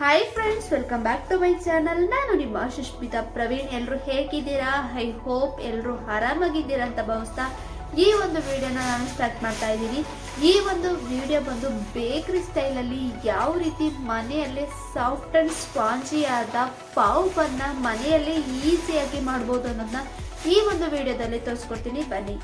Hi friends, welcome back to my channel. ನಾನು ನಿಮ್ಮ ಸುಷ್ಮಿತಾ ಪ್ರವೀಣ್. ಎಲ್ಲರೂ ಹೇಗಿದ್ದೀರಾ? ಐ ಹೋಪ್ ಎಲ್ಲರೂ ಆರಾಮಾಗಿದ್ದೀರಾ ಅಂತ ಭಾವಿಸ್ತಾ ಈ ಒಂದು ವಿಡಿಯೋನ ನಾನು ಸ್ಟಾರ್ಟ್ ಮಾಡ್ತಾ ಇದ್ದೀನಿ. ಈ ಒಂದು ವಿಡಿಯೋ ಬಂದು ಬೇಕ್ರಿ ಸ್ಟೈಲಲ್ಲಿ ಯಾವ ರೀತಿ ಮನೆಯಲ್ಲೇ ಸಾಫ್ಟ್ ಆ್ಯಂಡ್ ಸ್ಪಾಂಜಿ ಆದ ಪಾವ್ ಬನ್ನ ಮನೆಯಲ್ಲೇ ಈಸಿಯಾಗಿ ಮಾಡ್ಬೋದು ಅನ್ನೋದನ್ನ ಈ ಒಂದು ವಿಡಿಯೋದಲ್ಲಿ ತೋರಿಸ್ಕೊಡ್ತೀನಿ, ಬನ್ನಿ.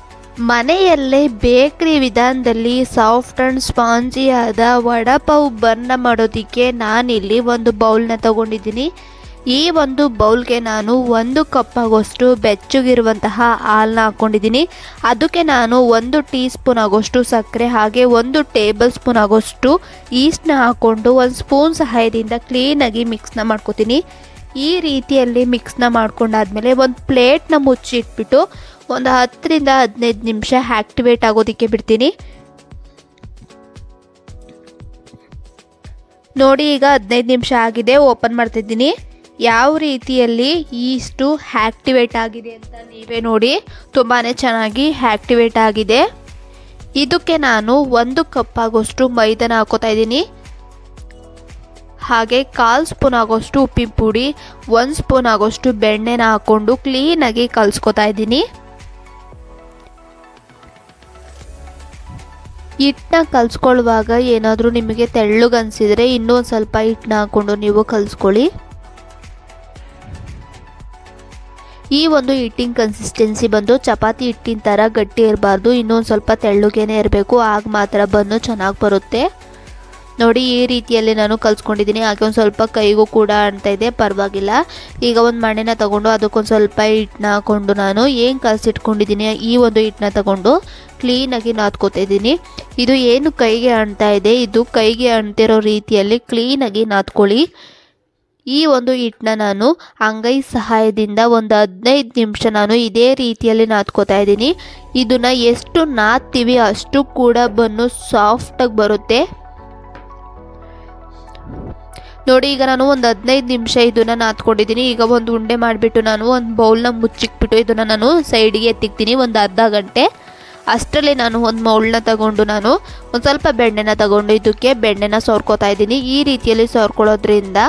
ಮನೆಯಲ್ಲೇ ಬೇಕ್ರಿ ವಿಧಾನದಲ್ಲಿ ಸಾಫ್ಟ್ ಆ್ಯಂಡ್ ಸ್ಪಾಂಜಿ ಆದ ವಡಾಪಾವ್ ಬನ್ನ ಮಾಡೋದಕ್ಕೆ ನಾನಿಲ್ಲಿ ಒಂದು ಬೌಲ್ನ ತಗೊಂಡಿದ್ದೀನಿ. ಈ ಒಂದು ಬೌಲ್ಗೆ ನಾನು 1 ಕಪ್ ಆಗೋಷ್ಟು ಬೆಚ್ಚಗಿರುವಂತಹ ಹಾಲನ್ನ ಹಾಕ್ಕೊಂಡಿದ್ದೀನಿ. ಅದಕ್ಕೆ ನಾನು 1 ಟೀ ಸ್ಪೂನ್ ಆಗೋಷ್ಟು ಸಕ್ಕರೆ ಹಾಗೆ 1 ಟೇಬಲ್ ಸ್ಪೂನ್ ಆಗೋಷ್ಟು ಈಸ್ಟ್ನ ಹಾಕ್ಕೊಂಡು 1 ಸ್ಪೂನ್ ಸಹಾಯದಿಂದ ಕ್ಲೀನಾಗಿ ಮಿಕ್ಸ್ನ ಮಾಡ್ಕೊತೀನಿ. ಈ ರೀತಿಯಲ್ಲಿ ಮಿಕ್ಸ್ನ ಮಾಡ್ಕೊಂಡಾದ್ಮೇಲೆ ಒಂದು ಪ್ಲೇಟ್ನ ಮುಚ್ಚಿಟ್ಬಿಟ್ಟು ಒಂದು 10 ರಿಂದ 15 ನಿಮಿಷ ಆ್ಯಕ್ಟಿವೇಟ್ ಆಗೋದಕ್ಕೆ ಬಿಡ್ತೀನಿ. ನೋಡಿ, ಈಗ 15 ನಿಮಿಷ ಆಗಿದೆ. ಓಪನ್ ಮಾಡ್ತಿದ್ದೀನಿ. ಯಾವ ರೀತಿಯಲ್ಲಿ ಇಷ್ಟು ಆ್ಯಕ್ಟಿವೇಟ್ ಆಗಿದೆ ಅಂತ ನೀವೇ ನೋಡಿ. ತುಂಬಾ ಚೆನ್ನಾಗಿ ಆ್ಯಕ್ಟಿವೇಟ್ ಆಗಿದೆ. ಇದಕ್ಕೆ ನಾನು 1 ಕಪ್ ಆಗೋಷ್ಟು ಮೈದಾನ ಹಾಕೋತಾ ಇದ್ದೀನಿ. ಹಾಗೆ 1/4 ಸ್ಪೂನ್ ಆಗೋಷ್ಟು ಉಪ್ಪಿನ ಪುಡಿ, 1 ಸ್ಪೂನ್ ಆಗೋಷ್ಟು ಬೆಣ್ಣೆನ ಹಾಕ್ಕೊಂಡು ಕ್ಲೀನಾಗಿ ಕಲಿಸ್ಕೊತಾ ಇದ್ದೀನಿ. ಹಿಟ್ಟನ್ನ ಕಲಿಸ್ಕೊಳ್ಳುವಾಗ ಏನಾದರೂ ನಿಮಗೆ ತೆಳ್ಳಗನ್ಸಿದ್ರೆ ಇನ್ನೂ ಒಂದು ಸ್ವಲ್ಪ ಹಿಟ್ಟನ್ನ ಹಾಕ್ಕೊಂಡು ನೀವು ಕಲಿಸ್ಕೊಳ್ಳಿ. ಈ ಒಂದು ಹಿಟ್ಟಿನ ಕನ್ಸಿಸ್ಟೆನ್ಸಿ ಬಂದು ಚಪಾತಿ ಹಿಟ್ಟಿನ ಥರ ಗಟ್ಟಿ ಇರಬಾರ್ದು, ಇನ್ನೊಂದು ಸ್ವಲ್ಪ ತೆಳ್ಳಗೇನೆ ಇರಬೇಕು. ಆಗ ಮಾತ್ರ ಬನ್ನು ಚೆನ್ನಾಗಿ ಬರುತ್ತೆ. ನೋಡಿ, ಈ ರೀತಿಯಲ್ಲಿ ನಾನು ಕಲಿಸ್ಕೊಂಡಿದ್ದೀನಿ. ಹಾಗೆ ಒಂದು ಸ್ವಲ್ಪ ಕೈಗೂ ಕೂಡ ಅಂತಾ ಇದೆ, ಪರವಾಗಿಲ್ಲ. ಈಗ ಒಂದು ಮಣೆನ ತಗೊಂಡು ಅದಕ್ಕೊಂದು ಸ್ವಲ್ಪ ಹಿಟ್ಟನ್ನ ಹಾಕ್ಕೊಂಡು ನಾನು ಏನು ಕಲಸಿಟ್ಕೊಂಡಿದ್ದೀನಿ ಈ ಒಂದು ಹಿಟ್ಟನ್ನ ತಗೊಂಡು ಕ್ಲೀನಾಗಿ ನಾದ್ಕೋತಾ ಇದ್ದೀನಿ. ಇದು ಏನು ಕೈಗೆ ಅಂಟ್ತಾ ಇದೆ, ಇದು ಕೈಗೆ ಅಂಟಿರೋ ರೀತಿಯಲ್ಲಿ ಕ್ಲೀನಾಗಿ ನಾದ್ಕೊಳ್ಳಿ. ಈ ಒಂದು ಹಿಟ್ಟನ್ನ ನಾನು ಅಂಗೈ ಸಹಾಯದಿಂದ ಒಂದು 15 ನಿಮಿಷ ನಾನು ಇದೇ ರೀತಿಯಲ್ಲಿ ನಾದ್ಕೋತಾ ಇದ್ದೀನಿ. ಇದನ್ನು ಎಷ್ಟು ನಾದ್ತೀವಿ ಅಷ್ಟು ಕೂಡ ಬನ್ನು ಸಾಫ್ಟಾಗಿ ಬರುತ್ತೆ. ನೋಡಿ, ಈಗ ನಾನು ಒಂದು 15 ನಿಮಿಷ ಇದನ್ನು ನಾದ್ಕೊಂಡಿದ್ದೀನಿ. ಈಗ ಒಂದು ಉಂಡೆ ಮಾಡಿಬಿಟ್ಟು ನಾನು ಒಂದು ಬೌಲ್ನ ಮುಚ್ಚಿಕ್ಬಿಟ್ಟು ಇದನ್ನು ನಾನು ಸೈಡಿಗೆ ಎತ್ತಿಕ್ತೀನಿ ಒಂದು ಅರ್ಧ ಗಂಟೆ. ಅಷ್ಟರಲ್ಲಿ ನಾನು ಒಂದು ಮೌಲ್ನ ತಗೊಂಡು ನಾನು ಒಂದು ಸ್ವಲ್ಪ ಬೆಣ್ಣೆನ ತಗೊಂಡು ಇದಕ್ಕೆ ಬೆಣ್ಣೆನ ಸೋರ್ಕೋತಾ ಇದ್ದೀನಿ. ಈ ರೀತಿಯಲ್ಲಿ ಸೋರ್ಕೊಳ್ಳೋದ್ರಿಂದ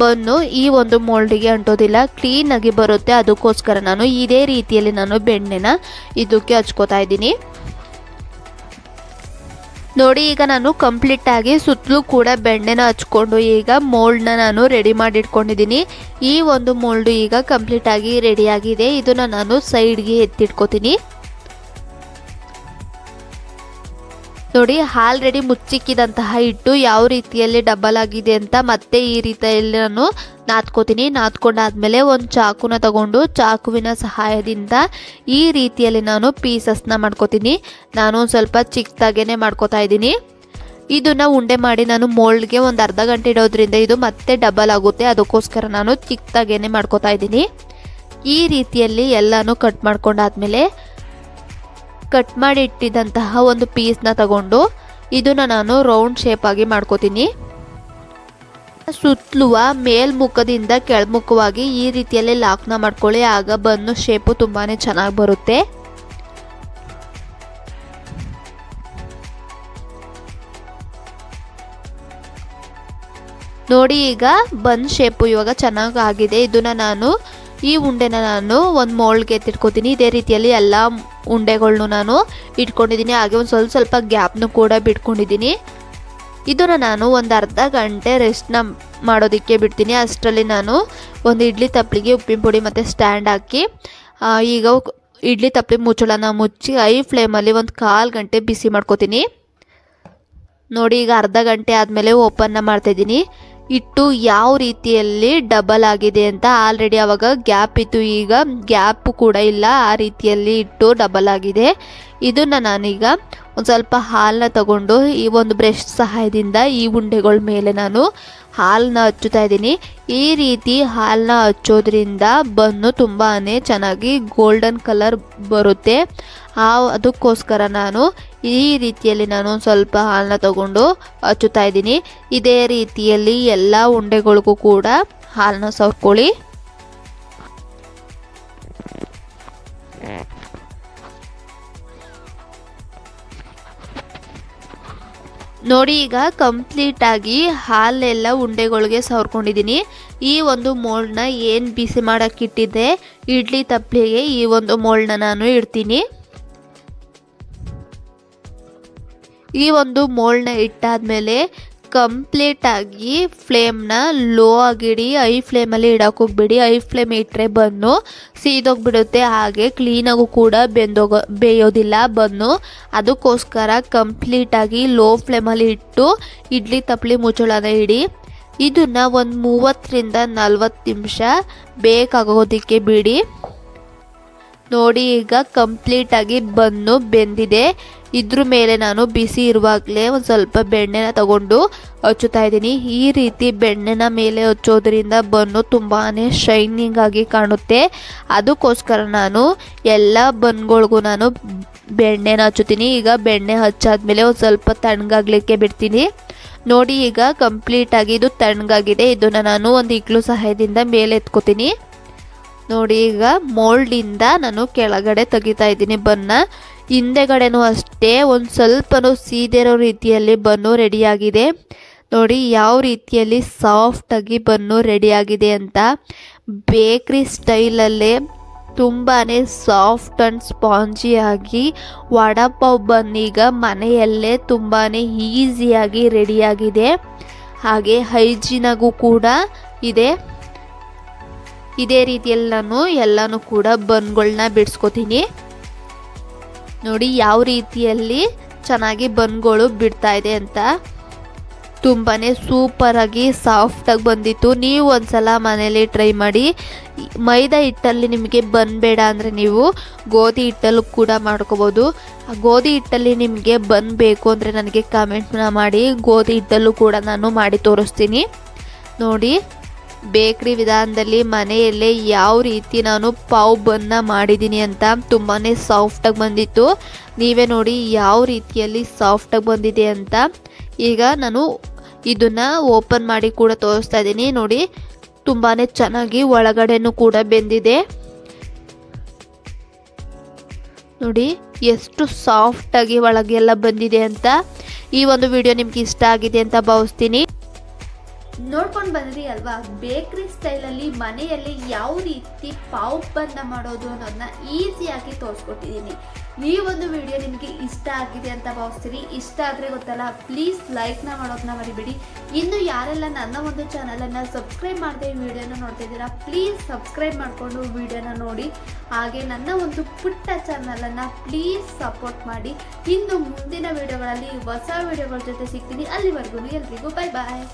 ಬನ್ನು ಈ ಒಂದು ಮೋಲ್ಡಿಗೆ ಅಂಟೋದಿಲ್ಲ, ಕ್ಲೀನಾಗಿ ಬರುತ್ತೆ. ಅದಕ್ಕೋಸ್ಕರ ನಾನು ಇದೇ ರೀತಿಯಲ್ಲಿ ನಾನು ಬೆಣ್ಣೆನ ಇದಕ್ಕೆ ಹಚ್ಕೋತಾ ಇದ್ದೀನಿ. ನೋಡಿ, ಈಗ ನಾನು ಕಂಪ್ಲೀಟಾಗಿ ಸುತ್ತಲೂ ಕೂಡ ಬೆಣ್ಣೆನ ಹಚ್ಕೊಂಡು ಈಗ ಮೋಲ್ಡ್ನ ನಾನು ರೆಡಿ ಮಾಡಿ ಇಟ್ಕೊಂಡಿದ್ದೀನಿ. ಈ ಒಂದು ಮೋಲ್ಡು ಈಗ ಕಂಪ್ಲೀಟಾಗಿ ರೆಡಿಯಾಗಿದೆ. ಇದನ್ನು ನಾನು ಸೈಡ್ಗೆ ಎತ್ತಿಟ್ಕೋತೀನಿ. ನೋಡಿ, ಆಲ್ರೆಡಿ ಮುಚ್ಚಿಕ್ಕಿದಂತಹ ಹಿಟ್ಟು ಯಾವ ರೀತಿಯಲ್ಲಿ ಡಬಲ್ ಆಗಿದೆ ಅಂತ ಮತ್ತೆ ಈ ರೀತಿಯಲ್ಲಿ ನಾನು ನಾದ್ಕೋತೀನಿ. ನಾದ್ಕೊಂಡಾದ್ಮೇಲೆ ಒಂದು ಚಾಕುನ ತಗೊಂಡು ಚಾಕುವಿನ ಸಹಾಯದಿಂದ ಈ ರೀತಿಯಲ್ಲಿ ನಾನು ಪೀಸಸ್ನ ಮಾಡ್ಕೋತೀನಿ. ನಾನು ಒಂದು ಸ್ವಲ್ಪ ಚಿಕ್ಕದಾಗೇ ಮಾಡ್ಕೋತಾ ಇದ್ದೀನಿ. ಇದನ್ನು ಉಂಡೆ ಮಾಡಿ ನಾನು ಮೋಲ್ಡ್ಗೆ ಒಂದು ಅರ್ಧ ಗಂಟೆ ಇಡೋದ್ರಿಂದ ಇದು ಮತ್ತೆ ಡಬಲ್ ಆಗುತ್ತೆ. ಅದಕ್ಕೋಸ್ಕರ ನಾನು ಚಿಕ್ಕದಾಗೇ ಮಾಡ್ಕೋತಾ ಇದ್ದೀನಿ. ಈ ರೀತಿಯಲ್ಲಿ ಎಲ್ಲನೂ ಕಟ್ ಮಾಡ್ಕೊಂಡಾದ್ಮೇಲೆ ಕಟ್ ಮಾಡಿ ಇಟ್ಟಿದ್ದಂತಹ ಒಂದು ಪೀಸ್ನ ತಗೊಂಡು ಇದನ್ನು ನಾನು ರೌಂಡ್ ಶೇಪ್ ಆಗಿ ಮಾಡ್ಕೋತೀನಿ. ಸುತ್ತಲುವ ಮೇಲ್ಮುಖದಿಂದ ಕೆಳಮುಖವಾಗಿ ಈ ರೀತಿಯಲ್ಲಿ ಲಾಕ್ನ ಮಾಡ್ಕೊಳ್ಳಿ. ಆಗ ಬನ್ನು ಶೇಪು ತುಂಬಾ ಚೆನ್ನಾಗಿ ಬರುತ್ತೆ. ನೋಡಿ, ಈಗ ಬನ್ ಶೇಪು ಇವಾಗ ಚೆನ್ನಾಗಿ ಆಗಿದೆ. ಇದನ್ನು ನಾನು ಈ ಉಂಡೆನ ನಾನು ಒಂದು ಮೋಲ್ಡ್ಗೆ ಎತ್ತಿಟ್ಕೋತೀನಿ. ಇದೇ ರೀತಿಯಲ್ಲಿ ಎಲ್ಲ ಉಂಡೆಗಳ್ನು ನಾನು ಇಟ್ಕೊಂಡಿದ್ದೀನಿ. ಹಾಗೆ ಒಂದು ಸ್ವಲ್ಪ ಗ್ಯಾಪ್ನು ಕೂಡ ಬಿಟ್ಕೊಂಡಿದ್ದೀನಿ. ಇದನ್ನು ನಾನು ಒಂದು ಅರ್ಧ ಗಂಟೆ ರೆಸ್ಟ್ನ ಮಾಡೋದಕ್ಕೆ ಬಿಡ್ತೀನಿ. ಅಷ್ಟರಲ್ಲಿ ನಾನು ಒಂದು ಇಡ್ಲಿ ತಪ್ಪಲಿಗೆ ಉಪ್ಪಿನ ಪುಡಿ ಮತ್ತು ಸ್ಟ್ಯಾಂಡ್ ಹಾಕಿ ಈಗ ಇಡ್ಲಿ ತಪ್ಪಲಿ ಮುಚ್ಚಳನ ಮುಚ್ಚಿ ಹೈ ಫ್ಲೇಮಲ್ಲಿ ಒಂದು 1/4 ಗಂಟೆ ಬಿಸಿ ಮಾಡ್ಕೋತೀನಿ. ನೋಡಿ, ಈಗ ಅರ್ಧ ಗಂಟೆ ಆದಮೇಲೆ ಓಪನ್ನ ಮಾಡ್ತಾಯಿದ್ದೀನಿ. ಹಿಟ್ಟು ಯಾವ ರೀತಿಯಲ್ಲಿ ಡಬಲ್ ಆಗಿದೆ ಅಂತ. ಆಲ್ರೆಡಿ ಆವಾಗ ಗ್ಯಾಪ್ ಇತ್ತು, ಈಗ ಗ್ಯಾಪು ಕೂಡ ಇಲ್ಲ. ಆ ರೀತಿಯಲ್ಲಿ ಹಿಟ್ಟು ಡಬಲ್ ಆಗಿದೆ. ಇದನ್ನು ನಾನೀಗ ಒಂದು ಸ್ವಲ್ಪ ಹಾಲನ್ನ ತಗೊಂಡು ಈ ಒಂದು ಬ್ರಷ್ ಸಹಾಯದಿಂದ ಈ ಉಂಡೆಗಳ ಮೇಲೆ ನಾನು ಹಾಲನ್ನ ಹಚ್ಚುತ್ತಾ ಇದ್ದೀನಿ. ಈ ರೀತಿ ಹಾಲನ್ನ ಹಚ್ಚೋದ್ರಿಂದ ಬನ್ನು ತುಂಬಾ ಚೆನ್ನಾಗಿ ಗೋಲ್ಡನ್ ಕಲರ್ ಬರುತ್ತೆ. ಅದಕ್ಕೋಸ್ಕರ ನಾನು ಈ ರೀತಿಯಲ್ಲಿ ನಾನು ಸ್ವಲ್ಪ ಹಾಲನ್ನ ತಗೊಂಡು ಹಚ್ಚುತ್ತಾ ಇದ್ದೀನಿ. ಇದೇ ರೀತಿಯಲ್ಲಿ ಎಲ್ಲ ಉಂಡೆಗಳಿಗೂ ಕೂಡ ಹಾಲನ್ನ ಸವರ್ಕೊಳ್ಳಿ. ನೋಡಿ ಈಗ ಕಂಪ್ಲೀಟ್ ಆಗಿ ಹಾಲೆಲ್ಲ ಉಂಡೆಗಳಿಗೆ ಸವರ್ಕೊಂಡಿದ್ದೀನಿ. ಈ ಒಂದು ಮೋಲ್ಡ್ನ ಏನು ಬಿಸಿ ಮಾಡೋಕ್ಕಿಟ್ಟಿದ್ದೆ ಇಡ್ಲಿ ತಪ್ಪಲಿಗೆ ಈ ಒಂದು ಮೋಲ್ಡ್ನ ನಾನು ಇಡ್ತೀನಿ. ಈ ಒಂದು ಮೋಲ್ಡ್ನ ಇಟ್ಟಾದ್ಮೇಲೆ ಕಂಪ್ಲೀಟ್ ಆಗಿ ಫ್ಲೇಮ್ನ ಲೋ ಆಗಿಡಿ, ಐ ಫ್ಲೇಮಲ್ಲಿ ಇಡಕ್ಕೆ ಹೋಗ್ಬಿಡಿ. ಐ ಫ್ಲೇಮ್ ಇಟ್ಟರೆ ಬನ್ನು ಸೀದೋಗ್ಬಿಡುತ್ತೆ, ಹಾಗೆ ಕ್ಲೀನಾಗೂ ಕೂಡ ಬೇಯೋದಿಲ್ಲ ಬನ್ನು. ಅದಕ್ಕೋಸ್ಕರ ಕಂಪ್ಲೀಟಾಗಿ ಲೋ ಫ್ಲೇಮಲ್ಲಿ ಇಟ್ಟು ಇಡ್ಲಿ ತಪ್ಪಲಿ ಮುಚ್ಚಳನ ಇಡಿ. ಇದನ್ನು ಒಂದು 30ರಿಂದ 40 ನಿಮಿಷ ಬೇಕಾಗೋದಕ್ಕೆ ಬಿಡಿ. ನೋಡಿ ಈಗ ಕಂಪ್ಲೀಟಾಗಿ ಬನ್ನು ಬೆಂದಿದೆ. ಇದ್ರ ಮೇಲೆ ನಾನು ಬಿಸಿ ಇರುವಾಗಲೇ ಒಂದು ಸ್ವಲ್ಪ ಬೆಣ್ಣೆನ ತಗೊಂಡು ಹಚ್ಚುತ್ತಾ ಇದ್ದೀನಿ. ಈ ರೀತಿ ಬೆಣ್ಣೆನ ಮೇಲೆ ಹಚ್ಚೋದ್ರಿಂದ ಬನ್ನು ತುಂಬಾ ಶೈನಿಂಗ್ ಆಗಿ ಕಾಣುತ್ತೆ. ಅದಕ್ಕೋಸ್ಕರ ನಾನು ಎಲ್ಲ ಬನ್ಗಳಿಗೂ ನಾನು ಬೆಣ್ಣೆನ ಹಚ್ಚುತ್ತೀನಿ. ಈಗ ಬೆಣ್ಣೆ ಹಚ್ಚಾದ್ಮೇಲೆ ಒಂದು ಸ್ವಲ್ಪ ತಣ್ಣಗಾಗಲಿಕ್ಕೆ ಬಿಡ್ತೀನಿ. ನೋಡಿ ಈಗ ಕಂಪ್ಲೀಟಾಗಿ ಇದು ತಣ್ಣಗಾಗಿದೆ. ಇದನ್ನು ನಾನು ಒಂದು ಇಕ್ಲು ಸಹಾಯದಿಂದ ಮೇಲೆ ಎತ್ಕೋತೀನಿ. ನೋಡಿ ಈಗ ಮೋಲ್ಡಿಂದ ನಾನು ಕೆಳಗಡೆ ತೆಗಿತಾ ಇದ್ದೀನಿ ಬನ್ನ. ಹಿಂದೆಗಡೆನೂ ಅಷ್ಟೇ ಒಂದು ಸ್ವಲ್ಪನೂ ಸೀದಿರೋ ರೀತಿಯಲ್ಲಿ ಬನ್ನು ರೆಡಿಯಾಗಿದೆ. ನೋಡಿ ಯಾವ ರೀತಿಯಲ್ಲಿ ಸಾಫ್ಟಾಗಿ ಬನ್ನು ರೆಡಿಯಾಗಿದೆ ಅಂತ. ಬೇಕ್ರಿ ಸ್ಟೈಲಲ್ಲೇ ತುಂಬಾ ಸಾಫ್ಟ್ ಆ್ಯಂಡ್ ಸ್ಪಾಂಜಿಯಾಗಿ ವಡಾಪಾವ್ ಬನ್ನೀಗ ಮನೆಯಲ್ಲೇ ತುಂಬಾ ಈಸಿಯಾಗಿ ರೆಡಿಯಾಗಿದೆ. ಹಾಗೆ ಹೈಜೀನಾಗೂ ಕೂಡ ಇದೆ. ಇದೇ ರೀತಿಯಲ್ಲಿ ನಾನು ಎಲ್ಲನೂ ಕೂಡ ಬನ್ಗಳನ್ನ ಬಿಡಿಸ್ಕೊತೀನಿ. ನೋಡಿ ಯಾವ ರೀತಿಯಲ್ಲಿ ಚೆನ್ನಾಗಿ ಬನ್ಗಳು ಬಿಡ್ತಾ ಇದೆ ಅಂತ. ತುಂಬಾ ಸೂಪರಾಗಿ ಸಾಫ್ಟಾಗಿ ಬಂದಿತ್ತು. ನೀವು ಒಂದ್ಸಲ ಮನೇಲಿ ಟ್ರೈ ಮಾಡಿ. ಮೈದಾ ಹಿಟ್ಟಲ್ಲಿ ನಿಮಗೆ ಬನ್ ಬೇಡ ಅಂದರೆ ನೀವು ಗೋಧಿ ಹಿಟ್ಟಲ್ಲೂ ಕೂಡ ಮಾಡ್ಕೋಬೋದು. ಗೋಧಿ ಹಿಟ್ಟಲ್ಲಿ ನಿಮಗೆ ಬನ್ ಬೇಕು ಅಂದರೆ ನನಗೆ ಕಾಮೆಂಟ್ನ ಮಾಡಿ, ಗೋಧಿ ಹಿಟ್ಟಲ್ಲೂ ಕೂಡ ನಾನು ಮಾಡಿ ತೋರಿಸ್ತೀನಿ. ನೋಡಿ ಬೇಕ್ರಿ ವಿಧಾನದಲ್ಲಿ ಮನೆಯಲ್ಲೇ ಯಾವ ರೀತಿ ನಾನು ಪಾವ್ ಬನ್ನ ಮಾಡಿದ್ದೀನಿ ಅಂತ. ತುಂಬಾ ಸಾಫ್ಟಾಗಿ ಬಂದಿತ್ತು. ನೀವೇ ನೋಡಿ ಯಾವ ರೀತಿಯಲ್ಲಿ ಸಾಫ್ಟಾಗಿ ಬಂದಿದೆ ಅಂತ. ಈಗ ನಾನು ಇದನ್ನು ಓಪನ್ ಮಾಡಿ ಕೂಡ ತೋರಿಸ್ತಾ ಇದ್ದೀನಿ. ನೋಡಿ ತುಂಬಾ ಚೆನ್ನಾಗಿ ಒಳಗಡೆನೂ ಕೂಡ ಬೆಂದಿದೆ. ನೋಡಿ ಎಷ್ಟು ಸಾಫ್ಟಾಗಿ ಒಳಗೆಲ್ಲ ಬಂದಿದೆ ಅಂತ. ಈ ಒಂದು ವಿಡಿಯೋ ನಿಮ್ಗೆ ಇಷ್ಟ ಆಗಿದೆ ಅಂತ ಭಾವಿಸ್ತೀನಿ. ನೋಡ್ಕೊಂಡು ಬಂದ್ರಿ ಅಲ್ವಾ, ಬೇಕ್ರಿ ಸ್ಟೈಲಲ್ಲಿ ಮನೆಯಲ್ಲಿ ಯಾವ ರೀತಿ ಪಾವ್ ಬನ್ನ ಮಾಡೋದು ಅನ್ನೋದನ್ನ ಈಸಿಯಾಗಿ ತೋರಿಸ್ಕೊಟ್ಟಿದ್ದೀನಿ. ಈ ಒಂದು ವಿಡಿಯೋ ನಿಮಗೆ ಇಷ್ಟ ಆಗಿದೆ ಅಂತ ಭಾವಿಸ್ತೀನಿ. ಇಷ್ಟ ಆದರೆ ಗೊತ್ತಲ್ಲ, ಪ್ಲೀಸ್ ಲೈಕ್ನ ಮಾಡೋದನ್ನ ಮರಿಬೇಡಿ. ಇನ್ನು ಯಾರೆಲ್ಲ ನನ್ನ ಒಂದು ಚಾನಲನ್ನು ಸಬ್ಸ್ಕ್ರೈಬ್ ಮಾಡದೆ ಈ ವಿಡಿಯೋನ ನೋಡ್ತಾ ಇದ್ದೀರಾ, ಪ್ಲೀಸ್ ಸಬ್ಸ್ಕ್ರೈಬ್ ಮಾಡಿಕೊಂಡು ವಿಡಿಯೋನ ನೋಡಿ. ಹಾಗೆ ನನ್ನ ಒಂದು ಪುಟ್ಟ ಚಾನಲನ್ನು ಪ್ಲೀಸ್ ಸಪೋರ್ಟ್ ಮಾಡಿ. ಇನ್ನು ಮುಂದಿನ ವಿಡಿಯೋಗಳಲ್ಲಿ ಹೊಸ ವಿಡಿಯೋಗಳ ಜೊತೆ ಸಿಗ್ತೀನಿ. ಅಲ್ಲಿವರೆಗೂ ಎಲ್ರಿಗೂ ಬಾಯ್ ಬಾಯ್.